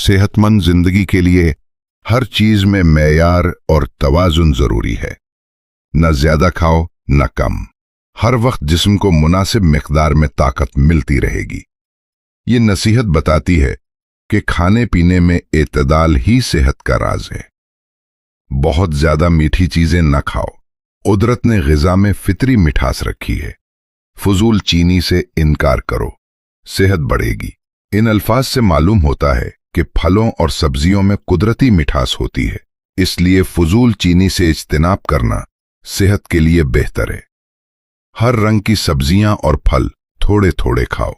सेहतमंद जिंदगी के लिए हर चीज में मेयार और तवाजुन जरूरी है। न ज्यादा खाओ न कम। हर वक्त जिस्म को मुनासिब मिकदार में ताकत मिलती रहेगी। ये नसीहत बताती है कि खाने पीने में एतदाल ही सेहत का राज है। बहुत ज्यादा मीठी चीजें न खाओ। कुदरत ने ग़िज़ा में फितरी मिठास रखी है। फजूल चीनी से इनकार करो, सेहत बढ़ेगी। इन अल्फाज से मालूम होता है कि फलों और सब्जियों में कुदरती मिठास होती है, इसलिए फजूल चीनी से इज्तिनाब करना सेहत के लिए बेहतर है। हर रंग की सब्जियां और फल थोड़े थोड़े खाओ।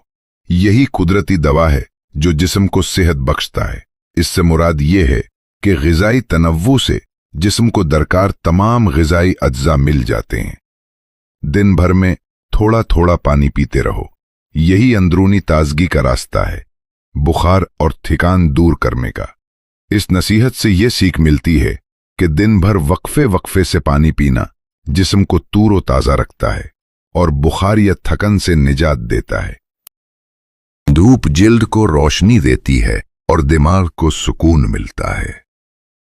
यही कुदरती दवा है जो जिस्म को सेहत बख्शता है। इससे मुराद ये है कि ग़िज़ाई तनव्वु से जिस्म को दरकार तमाम ग़िज़ाई अज्जा मिल जाते हैं। दिन भर में थोड़ा थोड़ा पानी पीते रहो। यही अंदरूनी ताजगी का रास्ता है, बुखार और थकान दूर करने का। इस नसीहत से ये सीख मिलती है कि दिन भर वक्फे वक्फे से पानी पीना जिस्म को तूरो ताज़ा रखता है और बुखार या थकन से निजात देता है। धूप जिल्द को रोशनी देती है और दिमाग को सुकून मिलता है।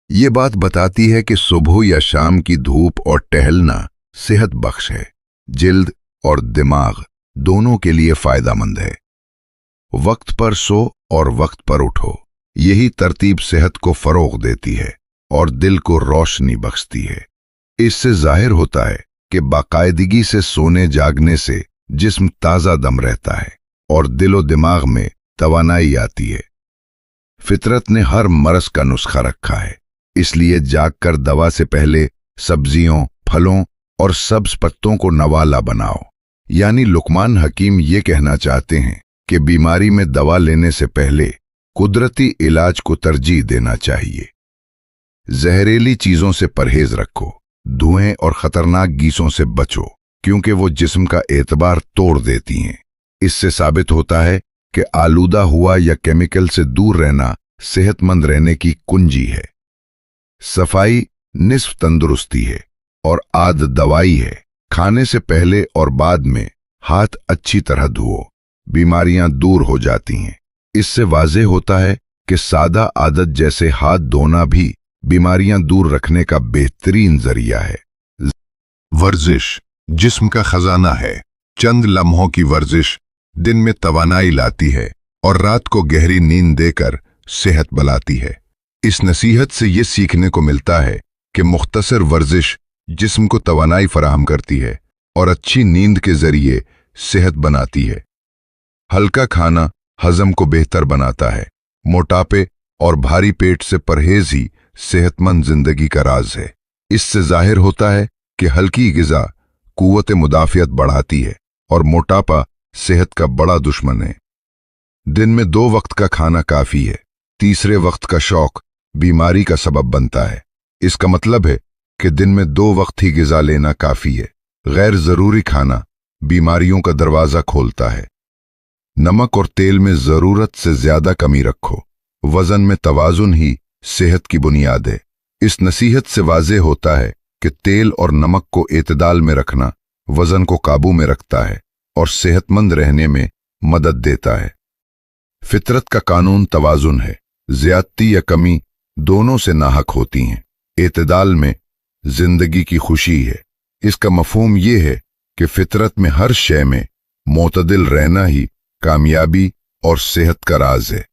ये बात बताती है कि सुबह या शाम की धूप और टहलना सेहत बख्श है। जिल्द और दिमाग दोनों के लिए फायदेमंद है। वक्त पर सो और वक्त पर उठो। यही तरतीब सेहत को फरोग देती है और दिल को रोशनी बख्शती है। इससे जाहिर होता है कि बाकायदगी से सोने जागने से जिस्म ताज़ा दम रहता है और दिलो दिमाग में तवानाई आती है। फितरत ने हर मरज का नुस्खा रखा है, इसलिए जागकर दवा से पहले सब्जियों, फलों और सब्ज पत्तों को नवाला बनाओ। यानी लुकमान हकीम ये कहना चाहते हैं कि बीमारी में दवा लेने से पहले कुदरती इलाज को तरजीह देना चाहिए। जहरीली चीजों से परहेज रखो। धुएं और खतरनाक गैसों से बचो, क्योंकि वो जिस्म का एतबार तोड़ देती हैं। इससे साबित होता है कि आलूदा हुआ या केमिकल से दूर रहना सेहतमंद रहने की कुंजी है। सफाई निस्फ तंदुरुस्ती है और आद दवाई है। खाने से पहले और बाद में हाथ अच्छी तरह धुओ, बीमारियां दूर हो जाती हैं। इससे वाज़ेह होता है कि सादा आदत जैसे हाथ धोना भी बीमारियां दूर रखने का बेहतरीन जरिया है। वर्जिश जिस्म का खजाना है। चंद लम्हों की वर्जिश दिन में तवानाई लाती है और रात को गहरी नींद देकर सेहत बनाती है। इस नसीहत से ये सीखने को मिलता है कि मुख्तसर वर्जिश जिस्म को तवानाई फराहम करती है और अच्छी नींद के जरिए सेहत बनाती है। हल्का खाना हजम को बेहतर बनाता है। मोटापे और भारी पेट से परहेज ही सेहतमंद जिंदगी का राज है। इससे जाहिर होता है कि हल्की ग़िज़ा कुव्वत मुदाफ़ियत बढ़ाती है और मोटापा सेहत का बड़ा दुश्मन है। दिन में 2 वक्त का खाना काफ़ी है। तीसरे वक्त का शौक बीमारी का सबब बनता है। इसका मतलब है कि दिन में 2 वक्त ही ग़िज़ा लेना काफ़ी है। गैर ज़रूरी खाना बीमारियों का दरवाज़ा खोलता है। नमक और तेल में ज़रूरत से ज़्यादा कमी रखो। वज़न में तवाज़ुन ही सेहत की बुनियाद है। इस नसीहत से वाज़ेह होता है कि तेल और नमक को एतदाल में रखना वज़न को काबू में रखता है और सेहतमंद रहने में मदद देता है। फितरत का कानून तवाज़ुन है। ज़्यादती या कमी दोनों से नाहक होती हैं। एतदाल में जिंदगी की खुशी है। इसका मफहूम ये है कि फितरत में हर शय में मोतदिल रहना ही कामयाबी और सेहत का राज है।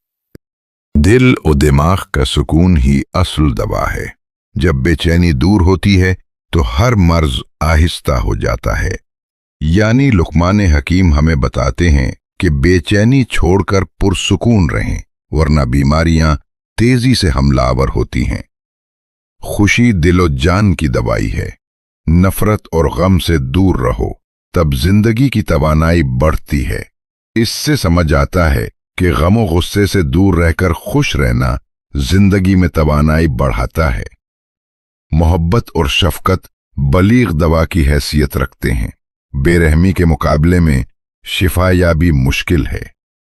दिल और दिमाग का सुकून ही असल दवा है। जब बेचैनी दूर होती है तो हर मर्ज आहिस्ता हो जाता है। यानी लुकमान हकीम हमें बताते हैं कि बेचैनी छोड़कर पुरसुकून रहें, वरना बीमारियां तेजी से हमलावर होती हैं। खुशी दिलो जान की दवाई है। नफरत और गम से दूर रहो, तब जिंदगी की तवानाई बढ़ती है। इससे समझ आता है कि गम और गुस्से से दूर रहकर खुश रहना जिंदगी में तवानाई बढ़ाता है। मोहब्बत और शफकत बलीग दवा की हैसियत रखते हैं। बेरहमी के मुकाबले में शिफायाबी मुश्किल है।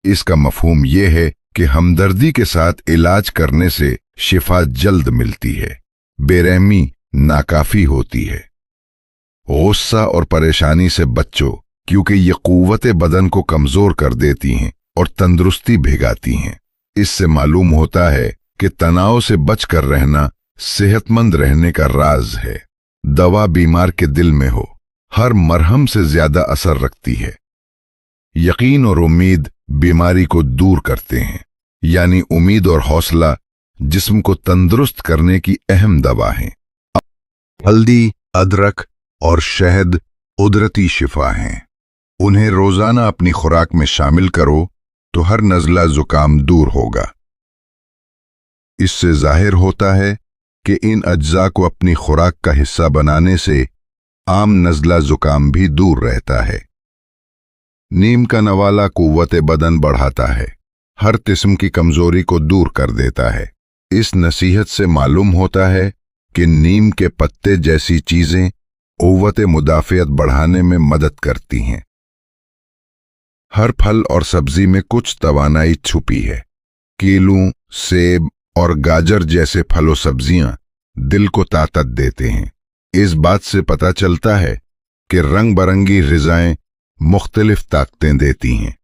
इसका मफहूम यह है कि हमदर्दी के साथ इलाज करने से शिफा जल्द मिलती है। बेरहमी नाकाफी होती है। गुस्सा और परेशानी से बचो, क्योंकि ये कुव्वत बदन को कमजोर कर देती हैं और तंदुरुस्ती भिगाती हैं। इससे मालूम होता है कि तनाव से बचकर रहना सेहतमंद रहने का राज है। दवा बीमार के दिल में हो, हर मरहम से ज्यादा असर रखती है। यकीन और उम्मीद बीमारी को दूर करते हैं, यानी उम्मीद और हौसला जिस्म को तंदुरुस्त करने की अहम दवा हैं। हल्दी, अदरक और शहद कुदरती शिफा हैं। उन्हें रोजाना अपनी खुराक में शामिल करो तो हर नज़ला जुकाम दूर होगा। इससे जाहिर होता है कि इन अज्जा को अपनी खुराक का हिस्सा बनाने से आम नज़ला जुकाम भी दूर रहता है। नीम का नवाला कुव्वत बदन बढ़ाता है, हर किस्म की कमजोरी को दूर कर देता है। इस नसीहत से मालूम होता है कि नीम के पत्ते जैसी चीजें कुव्वत मुदाफ़ियत बढ़ाने में मदद करती हैं। हर फल और सब्जी में कुछ तवानाई छुपी है। कीलू, सेब और गाजर जैसे फलों सब्जियां दिल को ताकत देते हैं। इस बात से पता चलता है कि रंग बरंगी ग़िज़ाएं मुख्तलिफ ताकतें देती हैं।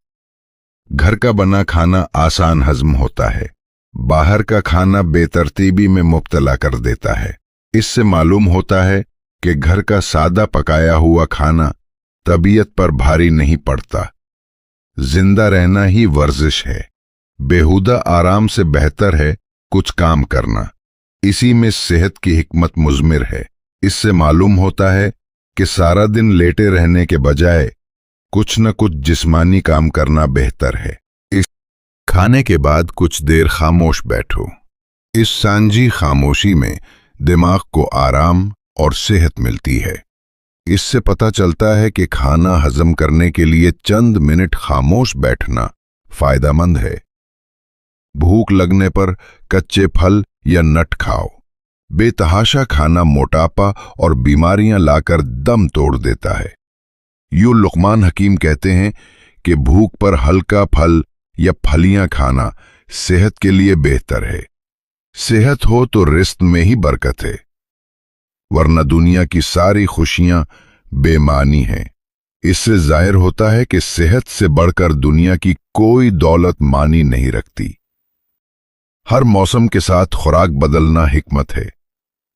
घर का बना खाना आसान हजम होता है, बाहर का खाना बेतरतीबी में मुब्तला कर देता है। इससे मालूम होता है कि घर का सादा पकाया हुआ खाना तबीयत पर भारी नहीं पड़ता। जिंदा रहना ही वर्जिश है। बेहुदा आराम से बेहतर है कुछ काम करना। इसी में सेहत की हिकमत मुज़मिर है। इससे मालूम होता है कि सारा दिन लेटे रहने के बजाय कुछ न कुछ जिस्मानी काम करना बेहतर है। इस खाने के बाद कुछ देर खामोश बैठो। इस सांझी खामोशी में दिमाग को आराम और सेहत मिलती है। इससे पता चलता है कि खाना हजम करने के लिए चंद मिनट खामोश बैठना फायदेमंद है। भूख लगने पर कच्चे फल या नट खाओ। बेतहाशा खाना मोटापा और बीमारियां लाकर दम तोड़ देता है। यूं लुकमान हकीम कहते हैं कि भूख पर हल्का फल या फलियां खाना सेहत के लिए बेहतर है। सेहत हो तो रिज़्क़ में ही बरकत है, वरना दुनिया की सारी खुशियां बेमानी हैं। इससे जाहिर होता है कि सेहत से बढ़कर दुनिया की कोई दौलत मानी नहीं रखती। हर मौसम के साथ खुराक बदलना हिकमत है।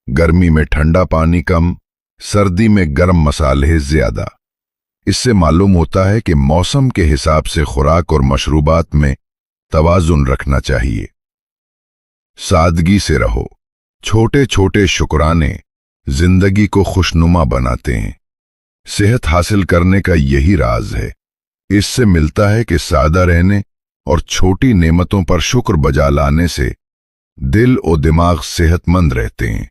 गर्मी में ठंडा पानी कम, सर्दी में गर्म मसाले ज्यादा। इससे मालूम होता है कि मौसम के हिसाब से खुराक और मशरूबात में तवाजुन रखना चाहिए। सादगी से रहो। छोटे छोटे शुक्राने जिंदगी को खुशनुमा बनाते हैं। सेहत हासिल करने का यही राज है। इससे मिलता है कि सादा रहने और छोटी नेमतों पर शुक्र बजा लाने से दिल और दिमाग सेहतमंद रहते हैं।